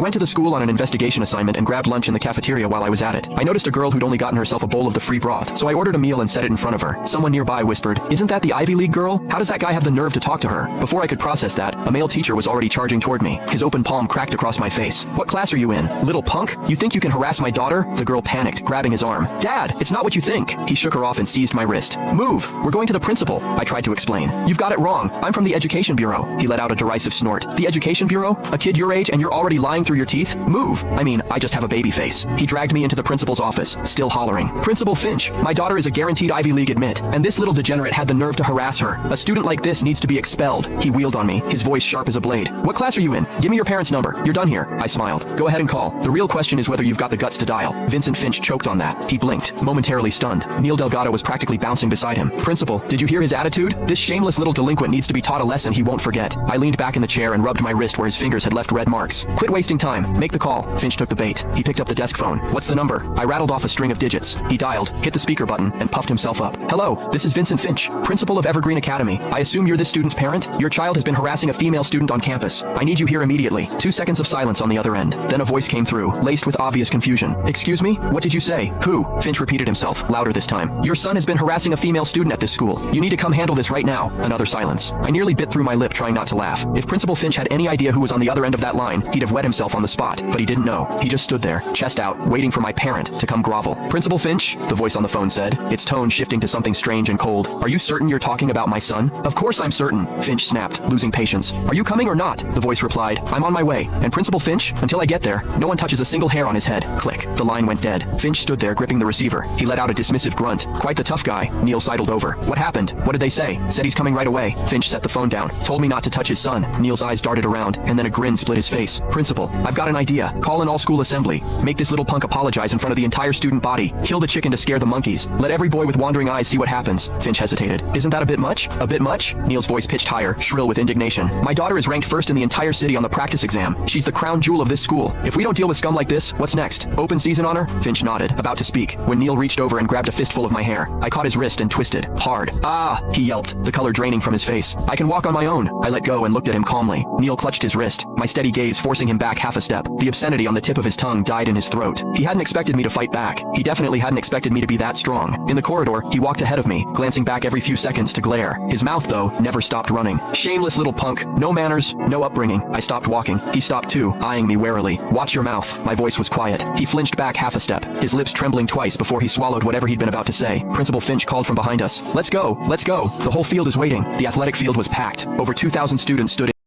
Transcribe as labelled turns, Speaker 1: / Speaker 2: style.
Speaker 1: I went to the school on an investigation assignment and grabbed lunch in the cafeteria while I was at it. I noticed a girl who'd only gotten herself a bowl of the free broth, so I ordered a meal and set it in front of her. Someone nearby whispered, "Isn't that the Ivy League girl? How does that guy have the nerve to talk to her?" Before I could process that, a male teacher was already charging toward me. His open palm cracked across my face. "What class are you in? Little punk? You think you can harass my daughter?" The girl panicked, grabbing his arm. "Dad, it's not what you think." He shook her off and seized my wrist. "Move! We're going to the principal." I tried to explain. "You've got it wrong. I'm from the Education Bureau." He let out a derisive snort. "The Education Bureau? A kid your age and you're already lying through your teeth? Move! I mean, I just have a baby face." He dragged me into the principal's office, still hollering. "Principal Finch, my daughter is a guaranteed Ivy League admit, and this little degenerate had the nerve to harass her. A student like this needs to be expelled." He wheeled on me, his voice sharp as a blade. "What class are you in? Give me your parents' number. You're done here." I smiled. "Go ahead and call. The real question is whether you've got the guts to dial." Vincent Finch choked on that. He blinked, momentarily stunned. Neil Delgado was practically bouncing beside him. "Principal, did you hear his attitude? This shameless little delinquent needs to be taught a lesson he won't forget." I leaned back in the chair and rubbed my wrist where his fingers had left red marks. "Quit wasting time. Make the call." Finch took the bait. He picked up the desk phone. "What's the number?" I rattled off a string of digits. He dialed, hit the speaker button, and puffed himself up. "Hello, this is Vincent Finch, principal of Evergreen Academy. I assume you're this student's parent? Your child has been harassing a female student on campus. I need you here immediately." 2 seconds of silence on the other end. Then a voice came through, laced with obvious confusion. "Excuse me? What did you say? Who?" Finch repeated himself, louder this time. "Your son has been harassing a female student at this school. You need to come handle this right now." Another silence. I nearly bit through my lip trying not to laugh. If Principal Finch had any idea who was on the other end of that line, he'd have wet himself on the spot. But he didn't know. He just stood there, chest out, waiting for my parent to come grovel. "Principal Finch," the voice on the phone said, its tone shifting to something strange and cold. "Are you certain you're talking about my son?" "Of course I'm certain," Finch snapped, losing patience. "Are you coming or not?" The voice replied, "I'm on my way. And Principal Finch, until I get there, no one touches a single hair on his head." Click. The line went dead. Finch stood there gripping the receiver. He let out a dismissive grunt. "Quite the tough guy." Neil sidled over. "What happened? What did they say?" "Said he's coming right away." Finch set the phone down. "Told me not to touch his son." Neil's eyes darted around, and then a grin split his face. "Principal, I've got an idea. Call an all-school assembly. Make this little punk apologize in front of the entire student body. Kill the chicken to scare the monkeys. Let every boy with wandering eyes see what happens." Finch hesitated. "Isn't that a bit much? A bit much?" Neil's voice pitched higher, shrill with indignation. "My daughter is ranked first in the entire city on the practice exam. She's the crown jewel of this school. If we don't deal with scum like this, what's next? Open season on her?" Finch nodded, about to speak, when Neil reached over and grabbed a fistful of my hair. I caught his wrist and twisted. Hard. "Ah!" he yelped, the color draining from his face. "I can walk on my own." I let go and looked at him calmly. Neil clutched his wrist, my steady gaze forcing him back half a step. The obscenity on the tip of his tongue died in his throat. He hadn't expected me to fight back. He definitely hadn't expected me to be that strong. In the corridor, he walked ahead of me, glancing back every few seconds to glare. His mouth, though, never stopped running. Shameless little punk. No manners, no upbringing. I stopped walking. He stopped too, eyeing me warily. "Watch your mouth." My voice was quiet. He flinched back half a step, his lips trembling twice before he swallowed whatever he'd been about to say. Principal Finch called from behind us. "Let's go. Let's go. The whole field is waiting." The athletic field was packed. Over 2,000 students stood